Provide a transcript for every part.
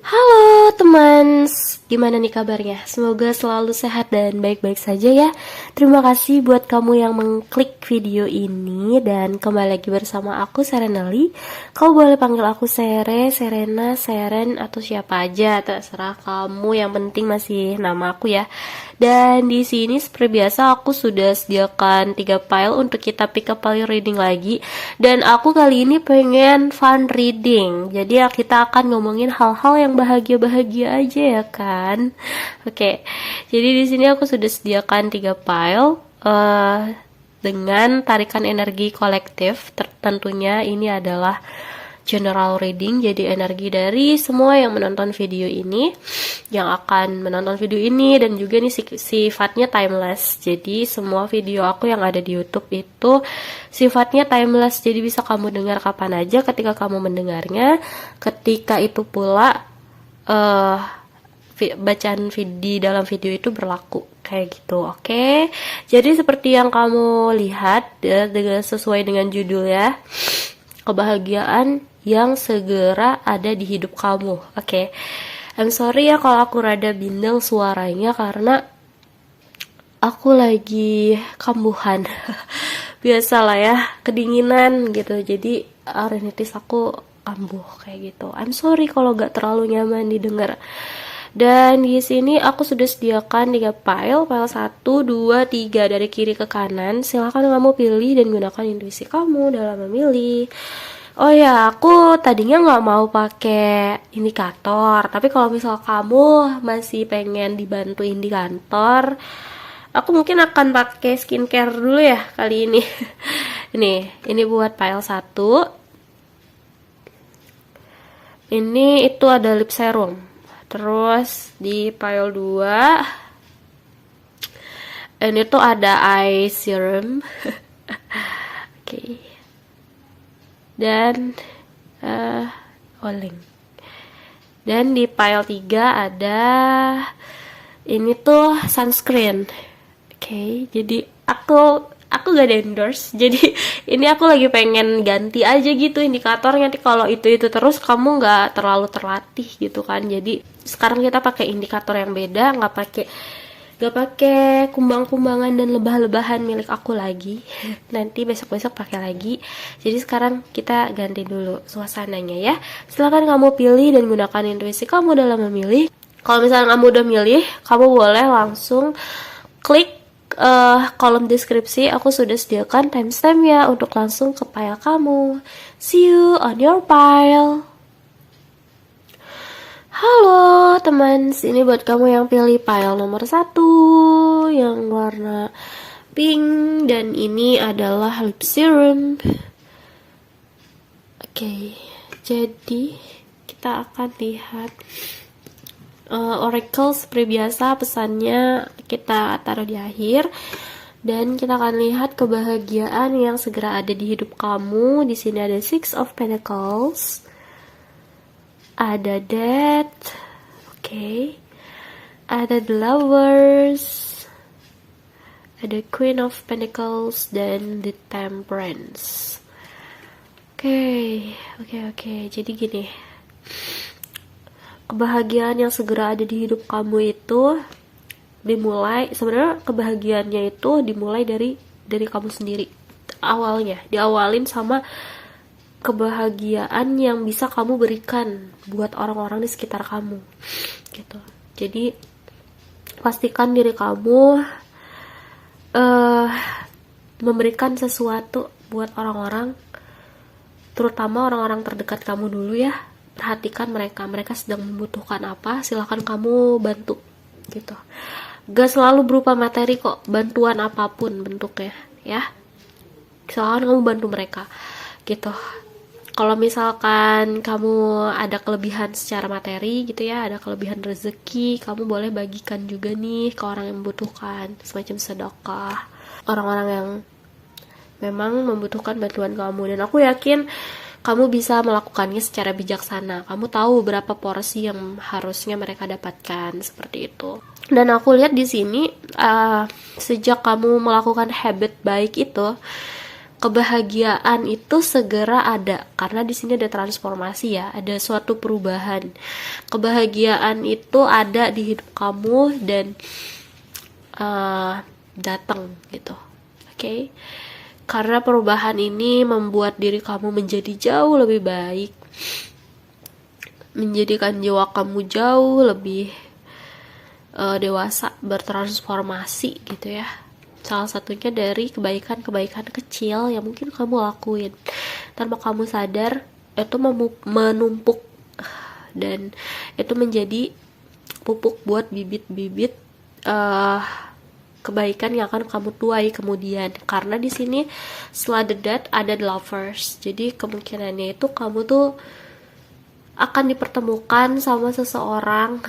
Halo teman, gimana nih kabarnya? Semoga selalu sehat dan baik-baik saja ya. Terima kasih buat kamu yang mengklik video ini dan kembali lagi bersama aku Serenali. Kau boleh panggil aku Sere, Serena, Seren atau siapa aja, terserah kamu. Yang penting masih nama aku ya. Dan di sini seperti biasa aku sudah sediakan 3 file untuk kita pick up file reading lagi. Dan aku kali ini pengen fun reading. Jadi ya kita akan ngomongin hal-hal yang bahagia-bahagia aja ya kan. Oke. Jadi di sini aku sudah sediakan 3 file dengan tarikan energi kolektif. Tentunya ini adalah general reading, jadi energi dari semua yang menonton video ini, yang akan menonton video ini, dan juga nih sifatnya timeless. Jadi semua video aku yang ada di YouTube itu sifatnya timeless, jadi bisa kamu dengar kapan aja ketika kamu mendengarnya. Ketika itu pula bacaan di dalam video itu berlaku kayak gitu. Oke. Jadi seperti yang kamu lihat ya, sesuai dengan judul ya, kebahagiaan yang segera ada di hidup kamu. Oke. I'm sorry ya kalau aku rada bindeng suaranya karena aku lagi kambuhan. Biasalah ya, kedinginan gitu. Jadi rinitis aku kambuh kayak gitu. I'm sorry kalau gak terlalu nyaman didengar. Dan di sini aku sudah sediakan 3 file 1, 2, 3 dari kiri ke kanan. Silahkan kamu pilih dan gunakan intuisi kamu dalam memilih. Oh ya, aku tadinya nggak mau pakai indikator, tapi kalau misal kamu masih pengen dibantuin di kantor, aku mungkin akan pakai skincare dulu ya kali ini. Ini buat file 1. Ini itu ada lip serum. Terus di file 2 ini tuh ada eye serum. Oke. Dan Oling. Dan di file 3 ada ini tuh sunscreen. Oke, jadi aku gak ada endorse. Jadi ini aku lagi pengen ganti aja gitu indikatornya. Nanti kalau itu terus kamu gak terlalu terlatih gitu kan. Jadi sekarang kita pakai indikator yang beda, gak pakai kumbang-kumbangan dan lebah-lebahan milik aku lagi. Nanti besok-besok pakai lagi. Jadi sekarang kita ganti dulu suasananya ya. Silakan kamu pilih dan gunakan intuisi kamu dalam memilih. Kalau misalnya kamu udah milih, kamu boleh langsung klik kolom deskripsi. Aku sudah sediakan timestamp ya untuk langsung ke file kamu. See you on your file. Halo teman, ini buat kamu yang pilih file nomor 1 yang warna pink, dan ini adalah lip serum. Oke, jadi kita akan lihat oracle seperti biasa, pesannya kita taruh di akhir. Dan kita akan lihat kebahagiaan yang segera ada di hidup kamu. Di sini ada Six of Pentacles. Ada Death, oke. Ada The Lovers, ada Queen of Pentacles, dan The Temperance. Oke. Jadi gini, kebahagiaan yang segera ada di hidup kamu itu dimulai, sebenarnya kebahagiaannya itu dimulai dari kamu sendiri. Diawalin sama kebahagiaan yang bisa kamu berikan buat orang-orang di sekitar kamu gitu. Jadi pastikan diri kamu memberikan sesuatu buat orang-orang, terutama orang-orang terdekat kamu dulu ya. Perhatikan mereka sedang membutuhkan apa, silahkan kamu bantu gitu. Gak selalu berupa materi kok, bantuan apapun bentuknya ya, silahkan kamu bantu mereka gitu. Kalau misalkan kamu ada kelebihan secara materi gitu ya, ada kelebihan rezeki, kamu boleh bagikan juga nih ke orang yang membutuhkan, semacam sedekah, orang-orang yang memang membutuhkan bantuan kamu. Dan aku yakin kamu bisa melakukannya secara bijaksana. Kamu tahu berapa porsi yang harusnya mereka dapatkan, seperti itu. Dan aku lihat di sini sejak kamu melakukan habit baik itu, kebahagiaan itu segera ada, karena di sini ada transformasi ya, ada suatu perubahan. Kebahagiaan itu ada di hidup kamu dan datang gitu. Oke. Karena perubahan ini membuat diri kamu menjadi jauh lebih baik, menjadikan jiwa kamu jauh lebih dewasa, bertransformasi gitu ya. Salah satunya dari kebaikan-kebaikan kecil yang mungkin kamu lakuin tanpa kamu sadar, itu menumpuk dan itu menjadi pupuk buat bibit-bibit kebaikan yang akan kamu tuai kemudian. Karena di sini setelah the death ada the lovers, jadi kemungkinannya itu kamu tuh akan dipertemukan sama seseorang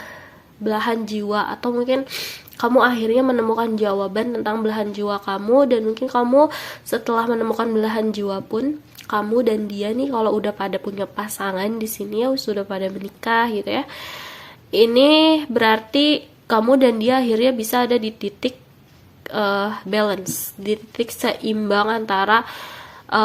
belahan jiwa, atau mungkin kamu akhirnya menemukan jawaban tentang belahan jiwa kamu. Dan mungkin kamu setelah menemukan belahan jiwa pun, kamu dan dia nih kalau udah pada punya pasangan di sini ya, sudah pada menikah gitu ya, ini berarti kamu dan dia akhirnya bisa ada di titik balance, di titik seimbang antara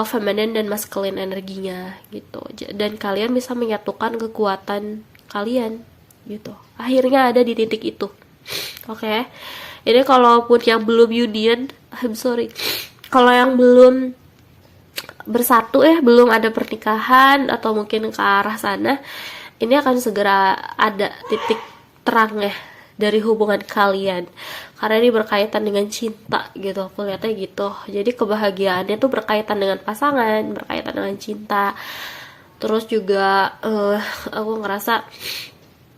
feminine dan masculine energinya gitu. Dan kalian bisa menyatukan kekuatan kalian gitu. Akhirnya ada di titik itu. Oke. Ini kalaupun yang belum union, I'm sorry. Kalau yang belum bersatu belum ada pernikahan atau mungkin ke arah sana, ini akan segera ada titik terang ya dari hubungan kalian. Karena ini berkaitan dengan cinta gitu, aku lihatnya gitu. Jadi kebahagiaannya tuh berkaitan dengan pasangan, berkaitan dengan cinta. Terus juga aku ngerasa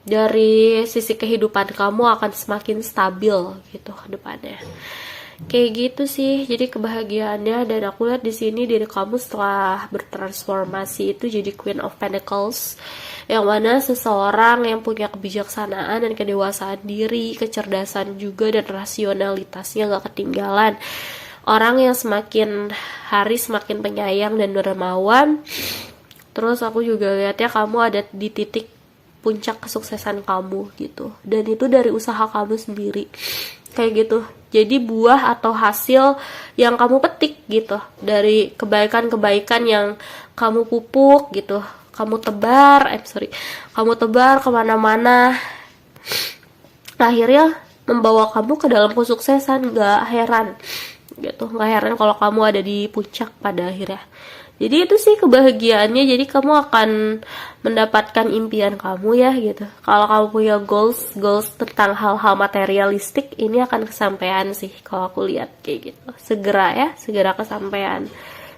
dari sisi kehidupan kamu akan semakin stabil gitu ke depannya. Kayak gitu sih. Jadi kebahagiaannya, dan aku lihat di sini diri kamu setelah bertransformasi itu jadi Queen of Pentacles, yang mana seseorang yang punya kebijaksanaan dan kedewasaan diri, kecerdasan juga, dan rasionalitasnya gak ketinggalan. Orang yang semakin hari semakin penyayang dan dermawan. Terus aku juga lihatnya kamu ada di titik puncak kesuksesan kamu gitu, dan itu dari usaha kamu sendiri kayak gitu. Jadi buah atau hasil yang kamu petik gitu dari kebaikan-kebaikan yang kamu pupuk gitu, kamu tebar kamu tebar kemana-mana, akhirnya membawa kamu ke dalam kesuksesan. Gak heran gitu, gak heran kalau kamu ada di puncak pada akhirnya. Jadi itu sih kebahagiaannya. Jadi kamu akan mendapatkan impian kamu ya gitu. Kalau kamu punya goals tentang hal-hal materialistik, ini akan kesampaian sih kalau aku lihat kayak gitu. Segera kesampaian.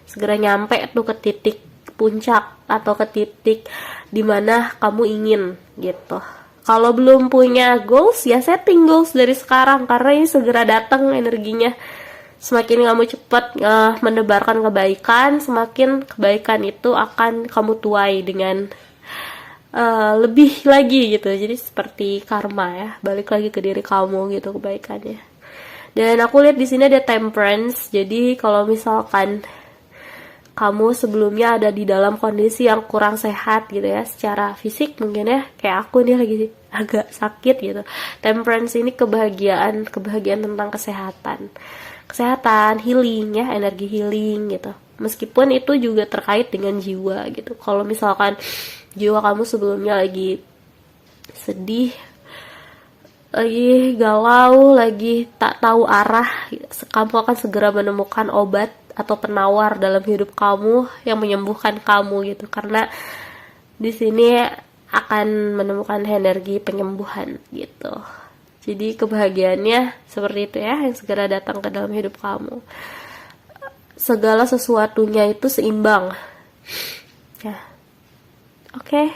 Segera nyampe tuh ke titik puncak atau ke titik dimana kamu ingin gitu. Kalau belum punya goals ya setting goals dari sekarang, karena ini segera datang energinya. Semakin kamu cepat menebarkan kebaikan, semakin kebaikan itu akan kamu tuai dengan lebih lagi gitu. Jadi seperti karma ya, balik lagi ke diri kamu gitu kebaikannya. Dan aku lihat di sini ada Temperance. Jadi kalau misalkan kamu sebelumnya ada di dalam kondisi yang kurang sehat gitu ya, secara fisik mungkin ya, kayak aku nih lagi agak sakit gitu. Temperance ini kebahagiaan tentang kesehatan, healing ya, energi healing gitu. Meskipun itu juga terkait dengan jiwa gitu. Kalau misalkan jiwa kamu sebelumnya lagi sedih, lagi galau, lagi tak tahu arah, kamu akan segera menemukan obat atau penawar dalam hidup kamu yang menyembuhkan kamu gitu. Karena di sini akan menemukan energi penyembuhan gitu. Jadi kebahagiaannya seperti itu ya, yang segera datang ke dalam hidup kamu. Segala sesuatunya itu seimbang. Ya. Oke.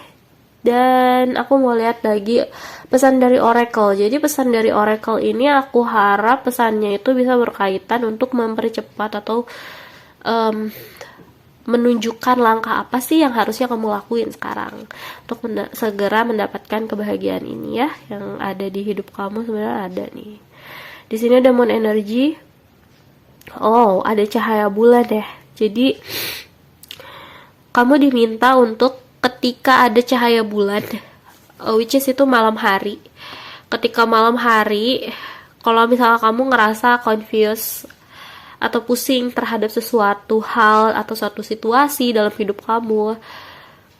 Dan aku mau lihat lagi pesan dari Oracle. Jadi pesan dari Oracle ini aku harap pesannya itu bisa berkaitan untuk mempercepat atau menunjukkan langkah apa sih yang harusnya kamu lakuin sekarang untuk segera mendapatkan kebahagiaan ini ya, yang ada di hidup kamu. Sebenarnya ada nih. Di sini ada Moon Energy. Oh, ada cahaya bulan ya. Jadi kamu diminta untuk ketika ada cahaya bulan, which is itu malam hari. Ketika malam hari, kalau misalnya kamu ngerasa confused atau pusing terhadap sesuatu hal atau suatu situasi dalam hidup kamu,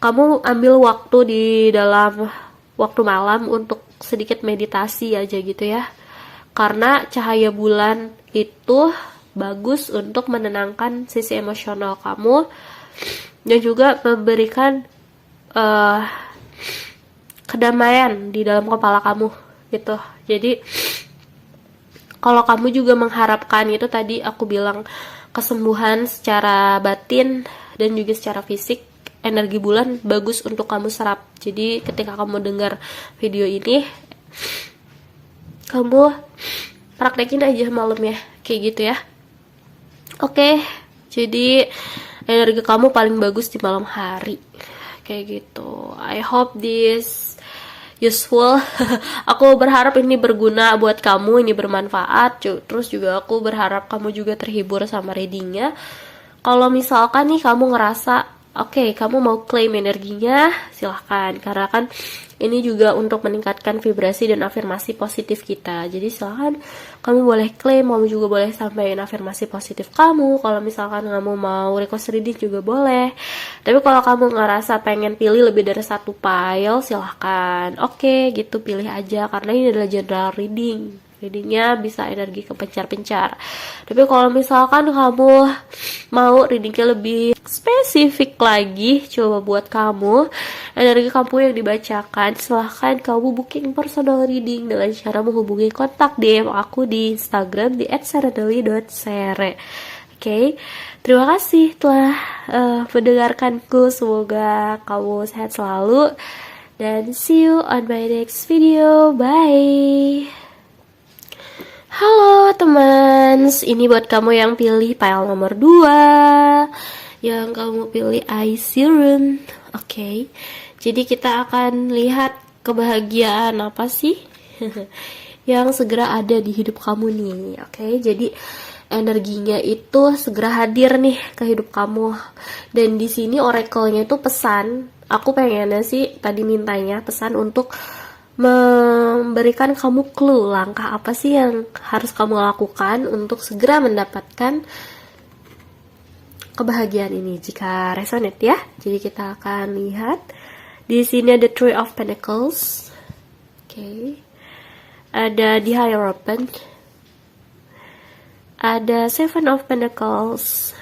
kamu ambil waktu di dalam waktu malam untuk sedikit meditasi aja gitu ya. Karena cahaya bulan itu bagus untuk menenangkan sisi emosional kamu dan juga memberikan kedamaian di dalam kepala kamu gitu. Jadi kalau kamu juga mengharapkan itu tadi aku bilang kesembuhan secara batin dan juga secara fisik, energi bulan bagus untuk kamu serap. Jadi ketika kamu dengar video ini, kamu praktekin aja malam ya, kayak gitu ya. Oke, jadi energi kamu paling bagus di malam hari, kayak gitu. I hope this useful. Aku berharap ini berguna buat kamu, ini bermanfaat. Terus juga aku berharap kamu juga terhibur sama readingnya. Kalau misalkan nih kamu ngerasa oke, kamu mau claim energinya, silahkan. Karena kan ini juga untuk meningkatkan vibrasi dan afirmasi positif kita. Jadi silahkan kamu boleh claim, kamu juga boleh sampaikan afirmasi positif kamu. Kalau misalkan kamu mau request reading juga boleh. Tapi kalau kamu ngerasa pengen pilih lebih dari satu file, silahkan. Oke, gitu pilih aja. Karena ini adalah general reading. Readingnya bisa energi kepencar-pencar. Tapi kalau misalkan kamu mau readingnya lebih spesifik lagi, coba buat kamu energi kamu yang dibacakan, silahkan kamu booking personal reading dengan cara menghubungi kontak DM aku di Instagram di @serenely.sere. Oke, terima kasih telah mendengarkanku. Semoga kamu sehat selalu dan see you on my next video. Bye. Halo teman, ini buat kamu yang pilih file nomor 2, yang kamu pilih Eye Serum. Oke, jadi kita akan lihat kebahagiaan apa sih yang segera ada di hidup kamu nih. Oke, jadi energinya itu segera hadir nih ke hidup kamu. Dan di sini oracle-nya itu pesan. Aku pengennya sih tadi mintanya pesan untuk memberikan kamu clue langkah apa sih yang harus kamu lakukan untuk segera mendapatkan kebahagiaan ini jika resonate ya. Jadi kita akan lihat di sini ada Three of Pentacles. Oke. Ada The Hierophant. Ada Seven of Pentacles.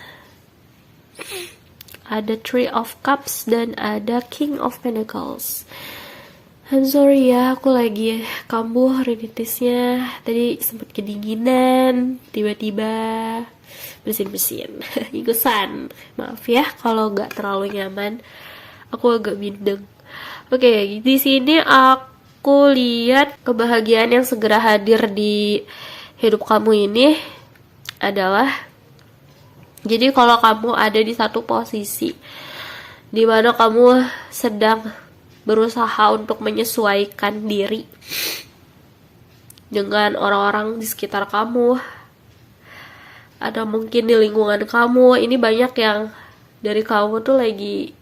Ada Three of Cups dan ada King of Pentacles. I'm sorry ya, aku lagi kambuh rinitisnya. Tadi sempat kedinginan, tiba-tiba bersin-bersin, ingusan. Maaf ya kalau nggak terlalu nyaman. Aku agak bindeng. Oke, di sini aku lihat kebahagiaan yang segera hadir di hidup kamu ini adalah, jadi kalau kamu ada di satu posisi di mana kamu sedang berusaha untuk menyesuaikan diri dengan orang-orang di sekitar kamu, ada mungkin di lingkungan kamu. Ini banyak yang dari kamu tuh lagi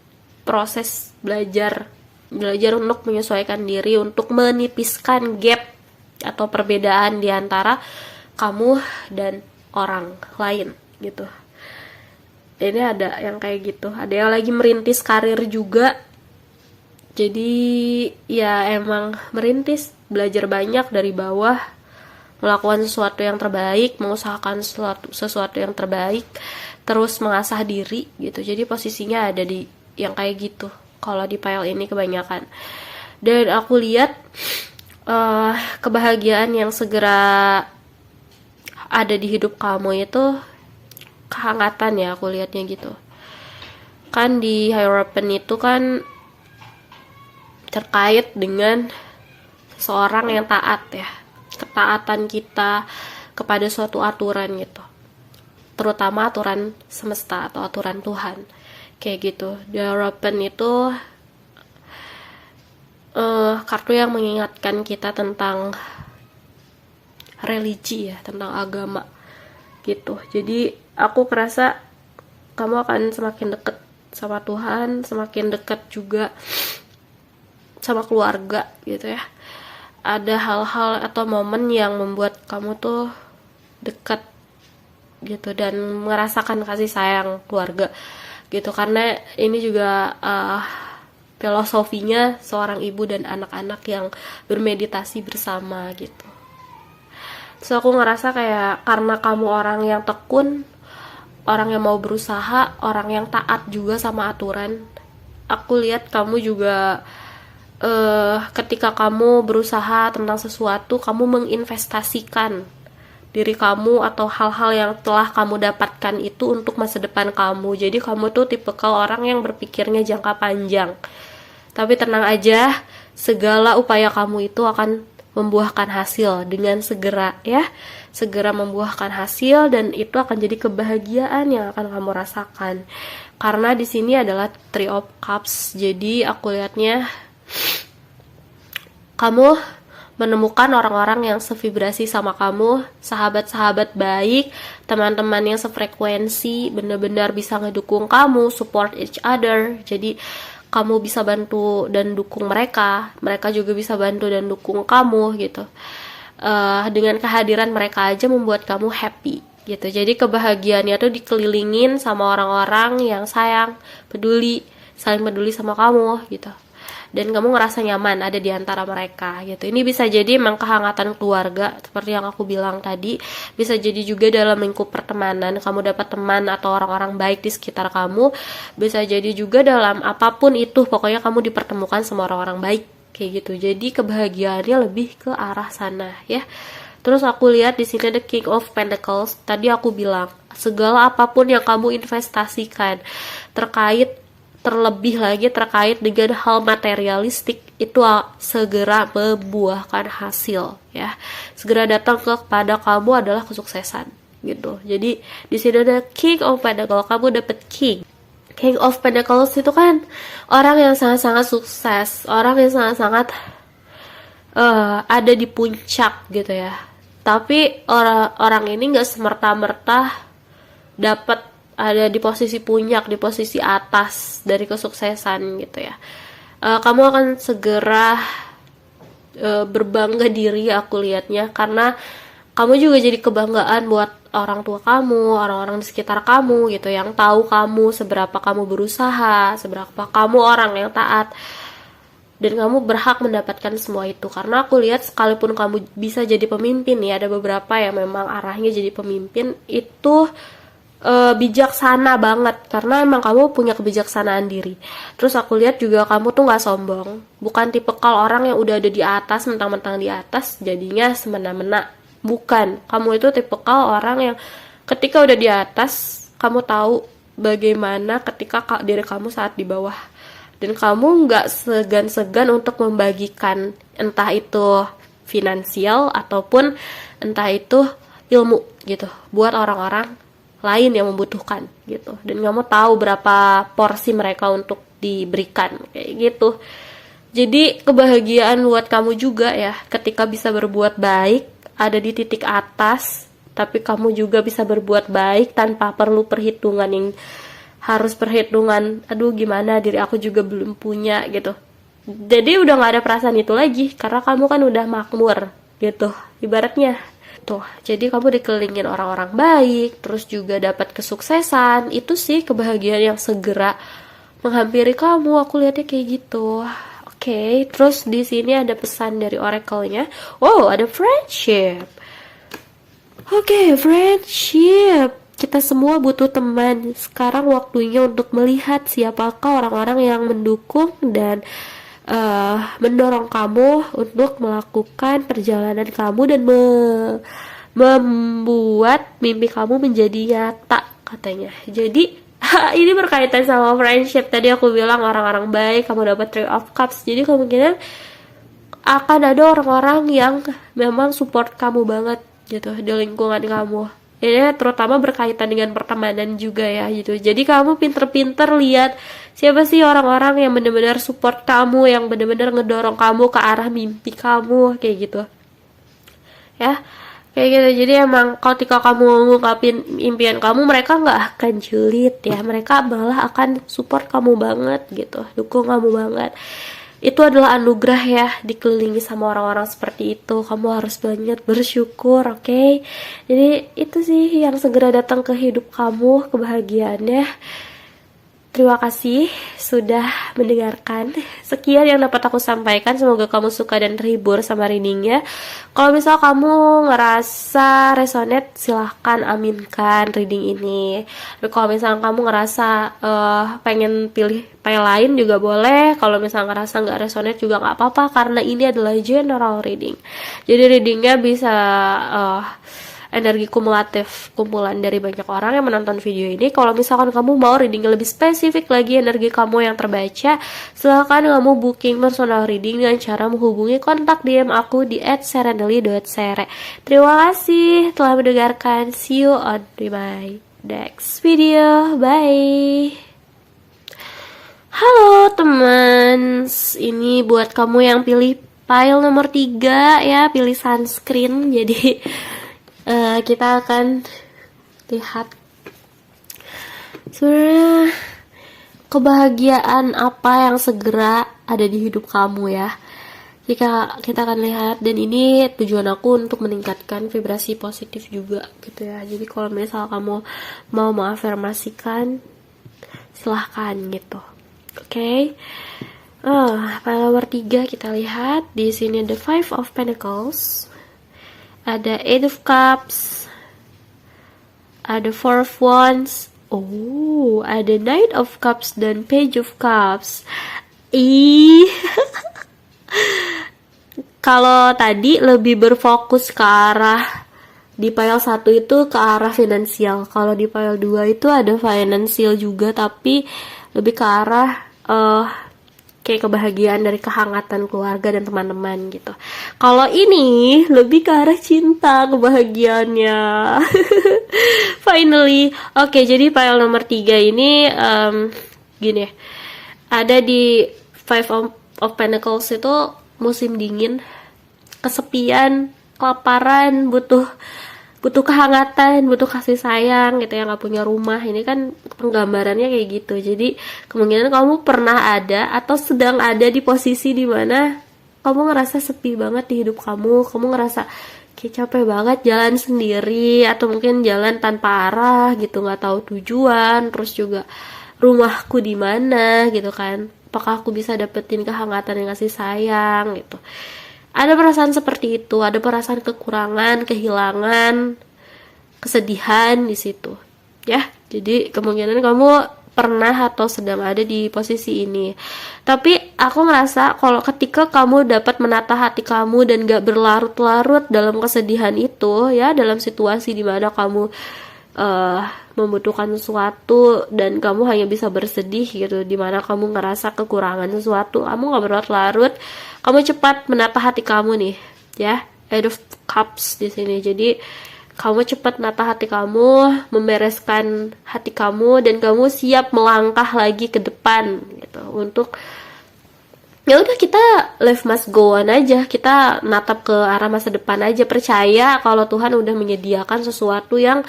proses belajar untuk menyesuaikan diri, untuk menipiskan gap atau perbedaan di antara kamu dan orang lain gitu. Ini ada yang kayak gitu, ada yang lagi merintis karir juga. Jadi ya emang merintis, belajar banyak dari bawah, melakukan sesuatu yang terbaik, mengusahakan sesuatu yang terbaik, terus mengasah diri gitu. Jadi posisinya ada di yang kayak gitu kalau di file ini kebanyakan. Dan aku lihat kebahagiaan yang segera ada di hidup kamu itu kehangatan ya, aku lihatnya gitu. Kan di Hierophant itu kan terkait dengan seorang yang taat ya, ketaatan kita kepada suatu aturan gitu, terutama aturan semesta atau aturan Tuhan kayak gitu. The Hierophant itu kartu yang mengingatkan kita tentang religi ya, tentang agama gitu. Jadi aku kerasa kamu akan semakin dekat sama Tuhan, semakin dekat juga sama keluarga gitu ya. Ada hal-hal atau momen yang membuat kamu tuh dekat gitu dan merasakan kasih sayang keluarga gitu, karena ini juga filosofinya seorang ibu dan anak-anak yang bermeditasi bersama gitu. Terus aku ngerasa kayak karena kamu orang yang tekun, orang yang mau berusaha, orang yang taat juga sama aturan, aku lihat kamu juga ketika kamu berusaha tentang sesuatu, kamu menginvestasikan diri kamu atau hal-hal yang telah kamu dapatkan itu untuk masa depan kamu. Jadi kamu tuh tipikal orang yang berpikirnya jangka panjang. Tapi tenang aja, segala upaya kamu itu akan membuahkan hasil dengan segera ya. Segera membuahkan hasil dan itu akan jadi kebahagiaan yang akan kamu rasakan. Karena di sini adalah Three of Cups. Jadi aku lihatnya kamu menemukan orang-orang yang sevibrasi sama kamu, sahabat-sahabat baik, teman-teman yang sefrekuensi, benar-benar bisa ngedukung kamu, support each other. Jadi kamu bisa bantu dan dukung mereka, mereka juga bisa bantu dan dukung kamu gitu. Dengan kehadiran mereka aja membuat kamu happy gitu. Jadi kebahagiaannya tuh dikelilingin sama orang-orang yang sayang, peduli, saling peduli sama kamu gitu. Dan kamu ngerasa nyaman ada di antara mereka gitu. Ini bisa jadi emang kehangatan keluarga seperti yang aku bilang tadi, bisa jadi juga dalam lingkup pertemanan, kamu dapat teman atau orang-orang baik di sekitar kamu, bisa jadi juga dalam apapun itu, pokoknya kamu dipertemukan sama orang-orang baik kayak gitu. Jadi kebahagiaannya lebih ke arah sana ya. Terus aku lihat di sini ada King of Pentacles. Tadi aku bilang segala apapun yang kamu investasikan terlebih lagi terkait dengan hal materialistik itu segera membuahkan hasil ya. Segera datang kepada kamu adalah kesuksesan gitu. Jadi di sini ada King of Pentacles, kamu dapat King. King of Pentacles itu kan orang yang sangat-sangat sukses, orang yang sangat-sangat ada di puncak gitu ya. Tapi orang ini nggak semerta-merta dapat ada di posisi puncak, di posisi atas dari kesuksesan gitu ya. Kamu akan segera berbangga diri aku lihatnya, karena kamu juga jadi kebanggaan buat orang tua kamu, orang-orang di sekitar kamu gitu, yang tahu kamu seberapa kamu berusaha, seberapa kamu orang yang taat, dan kamu berhak mendapatkan semua itu. Karena aku lihat sekalipun kamu bisa jadi pemimpin ya, ada beberapa yang memang arahnya jadi pemimpin itu bijaksana banget, karena emang kamu punya kebijaksanaan diri. Terus aku lihat juga kamu tuh nggak sombong, bukan tipikal orang yang udah ada di atas, mentang-mentang di atas jadinya semena-mena. Bukan, kamu itu tipikal orang yang ketika udah di atas, kamu tahu bagaimana ketika diri kamu saat di bawah, dan kamu nggak segan-segan untuk membagikan entah itu finansial ataupun entah itu ilmu gitu buat orang-orang lain yang membutuhkan gitu. Dan kamu tahu berapa porsi mereka untuk diberikan kayak gitu. Jadi kebahagiaan buat kamu juga ya ketika bisa berbuat baik, ada di titik atas, tapi kamu juga bisa berbuat baik tanpa perlu perhitungan yang harus perhitungan, aduh gimana diri aku juga belum punya gitu. Jadi udah gak ada perasaan itu lagi, karena kamu kan udah makmur gitu ibaratnya tuh. Jadi kamu dikelilingin orang-orang baik, terus juga dapat kesuksesan. Itu sih kebahagiaan yang segera menghampiri kamu. Aku lihatnya kayak gitu. Oke, terus di sini ada pesan dari oracle-nya. Oh, ada friendship. Oke, friendship. Kita semua butuh teman. Sekarang waktunya untuk melihat siapakah orang-orang yang mendukung dan mendorong kamu untuk melakukan perjalanan kamu dan membuat mimpi kamu menjadi nyata katanya. Jadi ini berkaitan sama friendship. Tadi aku bilang orang-orang baik, kamu dapat Three of Cups. Jadi kemungkinan akan ada orang-orang yang memang support kamu banget gitu di lingkungan kamu. Ini terutama berkaitan dengan pertemanan juga ya gitu. Jadi kamu pinter-pinter lihat siapa sih orang-orang yang benar-benar support kamu, yang benar-benar ngedorong kamu ke arah mimpi kamu kayak gitu. Ya, kayak gitu. Jadi emang ketika kamu ngungkapin impian kamu, mereka nggak akan julid ya. Mereka malah akan support kamu banget gitu, dukung kamu banget. itu adalah anugerah ya, dikelilingi sama orang-orang seperti itu. Kamu harus banyak bersyukur, oke? Jadi itu sih yang segera datang ke hidup kamu, kebahagiaannya. Terima kasih sudah mendengarkan. Sekian yang dapat aku sampaikan. Semoga kamu suka dan terhibur sama readingnya. Kalau misal kamu ngerasa resonate, silahkan aminkan reading ini. Tapi kalau misal kamu ngerasa pengen pilih file lain juga boleh. Kalau misal ngerasa nggak resonate juga nggak apa-apa, karena ini adalah general reading. Jadi readingnya bisa energi kumulatif, kumpulan dari banyak orang yang menonton video ini. Kalau misalkan kamu mau reading lebih spesifik lagi energi kamu yang terbaca, silahkan kamu booking personal reading dengan cara menghubungi kontak DM aku di @serendeli.sere. Terima kasih telah mendengarkan. See you on my next video. Bye. Halo teman, ini buat kamu yang pilih file nomor 3 ya, pilih sunscreen. Jadi kita akan lihat sebenarnya kebahagiaan apa yang segera ada di hidup kamu ya. Kita akan lihat, dan ini tujuan aku untuk meningkatkan vibrasi positif juga gitu ya. Jadi kalau misal kamu mau mengafirmasikan, silahkan gitu. Oke. File nomor 3 kita lihat. Di sini ada Five of Pentacles, ada Eight of Cups, ada Four of Wands, ada Knight of Cups dan Page of Cups. Kalau tadi lebih berfokus ke arah, di file 1 itu ke arah finansial. Kalau di file 2 itu ada finansial juga, tapi lebih ke arah kayak kebahagiaan dari kehangatan keluarga dan teman-teman gitu. Kalau ini lebih ke arah cinta, kebahagiaannya. Finally. Oke, jadi file nomor 3 ini gini ya. Ada di Five of Pentacles itu musim dingin, kesepian, kelaparan, butuh kehangatan, butuh kasih sayang gitu ya, nggak punya rumah. Ini kan penggambarannya kayak gitu. Jadi kemungkinan kamu pernah ada atau sedang ada di posisi dimana kamu ngerasa sepi banget di hidup kamu ngerasa kayak capek banget jalan sendiri, atau mungkin jalan tanpa arah gitu, nggak tahu tujuan, terus juga rumahku di mana gitu kan, apakah aku bisa dapetin kehangatan dan kasih sayang gitu. Ada perasaan seperti itu, ada perasaan kekurangan, kehilangan, kesedihan di situ. Ya, jadi kemungkinan kamu pernah atau sedang ada di posisi ini. Tapi aku ngerasa kalau ketika kamu dapat menata hati kamu dan gak berlarut-larut dalam kesedihan itu, ya, dalam situasi dimana kamu membutuhkan sesuatu dan kamu hanya bisa bersedih gitu, dimana kamu ngerasa kekurangan sesuatu, kamu gak berlarut-larut, kamu cepat menata hati kamu nih, ya. Eight of Cups di sini. Jadi kamu cepat menata hati kamu, membereskan hati kamu, dan kamu siap melangkah lagi ke depan gitu, untuk ya udah, kita life must go on aja, kita natap ke arah masa depan aja, percaya kalau Tuhan udah menyediakan sesuatu yang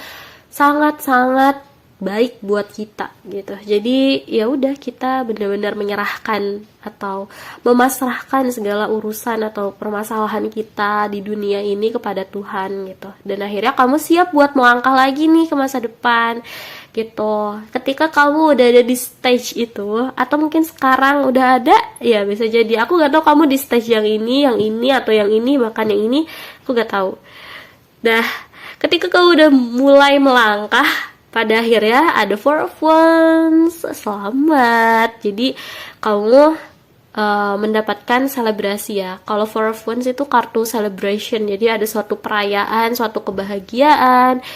sangat-sangat baik buat kita gitu. Jadi ya udah, kita benar-benar menyerahkan atau memasrahkan segala urusan atau permasalahan kita di dunia ini kepada Tuhan gitu. Dan akhirnya kamu siap buat melangkah lagi nih ke masa depan gitu. Ketika kamu udah ada di stage itu, atau mungkin sekarang udah ada, ya bisa jadi, aku gak tahu kamu di stage yang ini, atau yang ini, bahkan yang ini, aku gak tahu. Nah, ketika kamu udah mulai melangkah, pada akhirnya ada Four of Wands. Selamat. Jadi kamu mendapatkan selebrasi ya. Kalau Four of Wands itu kartu celebration. Jadi ada suatu perayaan, suatu kebahagiaan.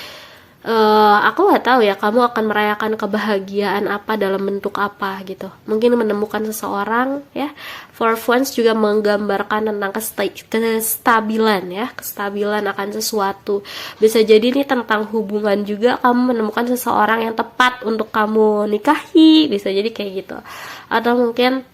Aku nggak tahu ya, kamu akan merayakan kebahagiaan apa, dalam bentuk apa gitu. Mungkin menemukan seseorang ya. Four of Wands juga menggambarkan tentang kestabilan ya, kestabilan akan sesuatu. Bisa jadi ini tentang hubungan juga, kamu menemukan seseorang yang tepat untuk kamu nikahi, bisa jadi kayak gitu. Atau mungkin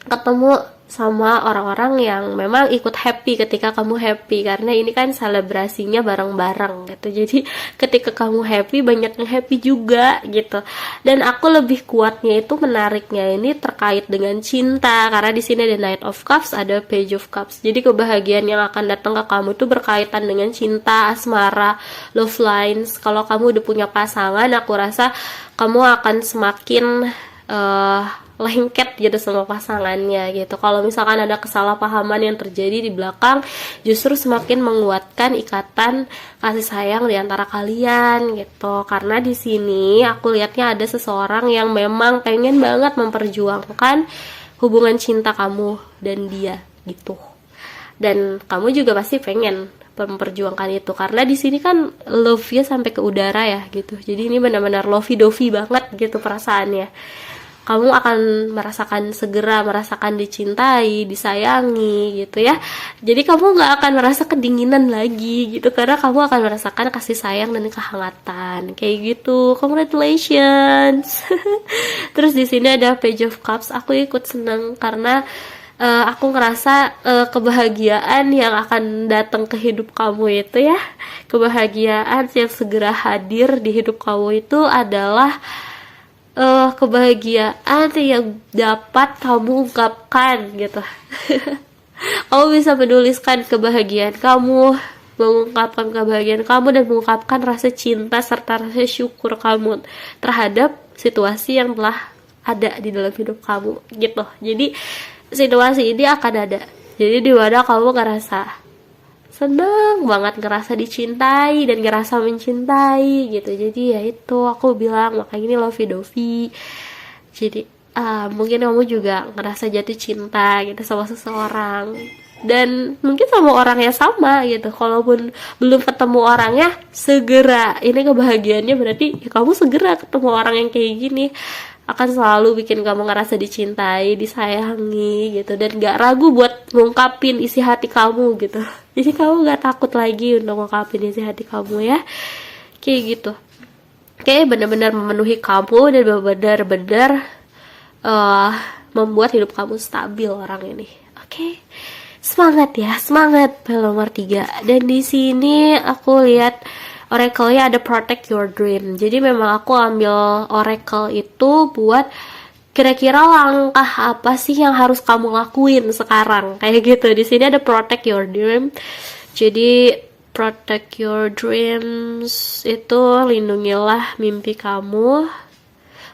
ketemu sama orang-orang yang memang ikut happy ketika kamu happy, karena ini kan selebrasinya bareng-bareng gitu. Jadi ketika kamu happy, banyak yang happy juga gitu. Dan aku lebih kuatnya itu, menariknya ini terkait dengan cinta, karena di sini ada Knight of Cups, ada Page of Cups. Jadi kebahagiaan yang akan datang ke kamu itu berkaitan dengan cinta, asmara, love lines. Kalau kamu udah punya pasangan, aku rasa kamu akan semakin lengket gitu sama pasangannya gitu. Kalau misalkan ada kesalahpahaman yang terjadi di belakang, justru semakin menguatkan ikatan kasih sayang di antara kalian gitu. Karena di sini aku lihatnya ada seseorang yang memang pengen banget memperjuangkan hubungan cinta kamu dan dia gitu. Dan kamu juga pasti pengen memperjuangkan itu, karena di sini kan love-nya sampai ke udara ya gitu. Jadi ini benar-benar lovey-dovey banget gitu perasaannya. Kamu akan segera merasakan dicintai, disayangi gitu ya. Jadi kamu nggak akan merasa kedinginan lagi gitu, karena kamu akan merasakan kasih sayang dan kehangatan kayak gitu. Congratulations. Terus di sini ada Page of Cups. Aku ikut senang karena aku ngerasa kebahagiaan yang akan datang ke hidup kamu itu ya, kebahagiaan yang segera hadir di hidup kamu itu adalah kebahagiaan yang dapat kamu ungkapkan gitu. Kamu bisa menuliskan kebahagiaan kamu, mengungkapkan kebahagiaan kamu, dan mengungkapkan rasa cinta serta rasa syukur kamu terhadap situasi yang telah ada di dalam hidup kamu gitu. Jadi situasi ini akan ada, jadi di mana kamu ngerasa seneng banget, ngerasa dicintai dan ngerasa mencintai gitu. Jadi ya itu aku bilang, makanya ini lovey-dovey. Jadi mungkin kamu juga ngerasa jatuh cinta gitu sama seseorang, dan mungkin sama orang yang sama gitu. Kalaupun belum ketemu orangnya, segera, ini kebahagiaannya berarti ya kamu segera ketemu orang yang kayak gini, akan selalu bikin kamu ngerasa dicintai, disayangi gitu, dan gak ragu buat ngungkapin isi hati kamu gitu. Jadi kamu gak takut lagi untuk ngungkapin isi hati kamu ya, kayak gitu. Kayak benar-benar memenuhi kamu dan benar-benar membuat hidup kamu stabil orang ini. Oke. Semangat ya, semangat nomor 3. Dan di sini aku lihat oracle-nya ada protect your dream. Jadi memang aku ambil oracle itu buat kira-kira langkah apa sih yang harus kamu lakuin sekarang, kayak gitu. Di sini ada protect your dream. Jadi protect your dreams itu lindungilah mimpi kamu.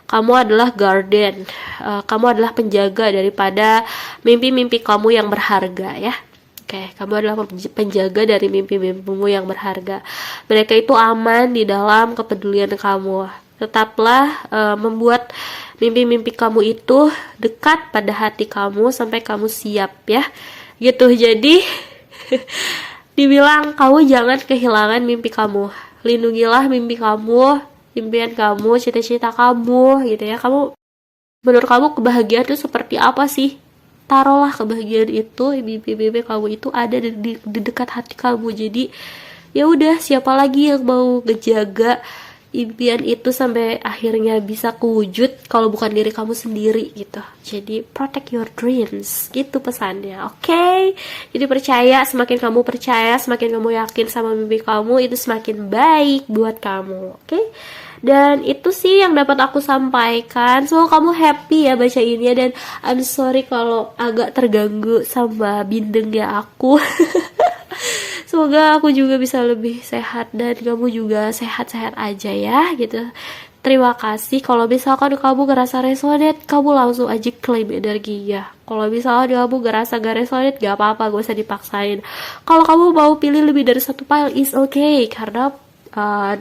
Kamu adalah guardian. Kamu adalah penjaga daripada mimpi-mimpi kamu yang berharga ya. Oke, kamu adalah penjaga dari mimpi-mimpimu yang berharga. Mereka itu aman di dalam kepedulian kamu. Tetaplah membuat mimpi-mimpi kamu itu dekat pada hati kamu sampai kamu siap ya. Gitu. Jadi dibilang kamu jangan kehilangan mimpi kamu. Lindungilah mimpi kamu, impian kamu, cita-cita kamu gitu ya. Menurut kamu kebahagiaan itu seperti apa sih? Taruhlah kebahagiaan itu, mimpi-mimpi kamu itu ada di dekat hati kamu. Jadi ya udah, siapa lagi yang mau ngejaga impian itu sampai akhirnya bisa kewujud kalau bukan diri kamu sendiri gitu. Jadi protect your dreams, gitu pesannya. Oke? Jadi percaya, semakin kamu percaya, semakin kamu yakin sama mimpi kamu, itu semakin baik buat kamu. Oke? Dan itu sih yang dapat aku sampaikan. Semoga kamu happy ya baca ini, dan I'm sorry kalau agak terganggu sama bindengnya aku. Semoga aku juga bisa lebih sehat dan kamu juga sehat-sehat aja ya gitu. Terima kasih. Kalau misalkan kamu ngerasa resonate, kamu langsung aja klaim energinya. Kalau misalnya kamu ngerasa gak resonate, gak apa-apa, gak usah dipaksain. Kalau kamu mau pilih lebih dari satu file, is okay, karena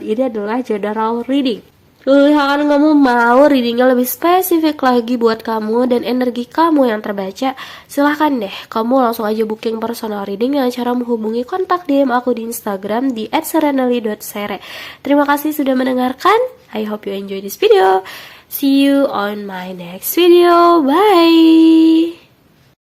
ini adalah general reading. Misalkan kamu mau readingnya lebih spesifik lagi buat kamu dan energi kamu yang terbaca, silahkan deh kamu langsung aja booking personal reading dengan cara menghubungi kontak DM aku di Instagram di @serenali.sere. Terima kasih sudah mendengarkan. I hope you enjoy this video. See you on my next video. Bye.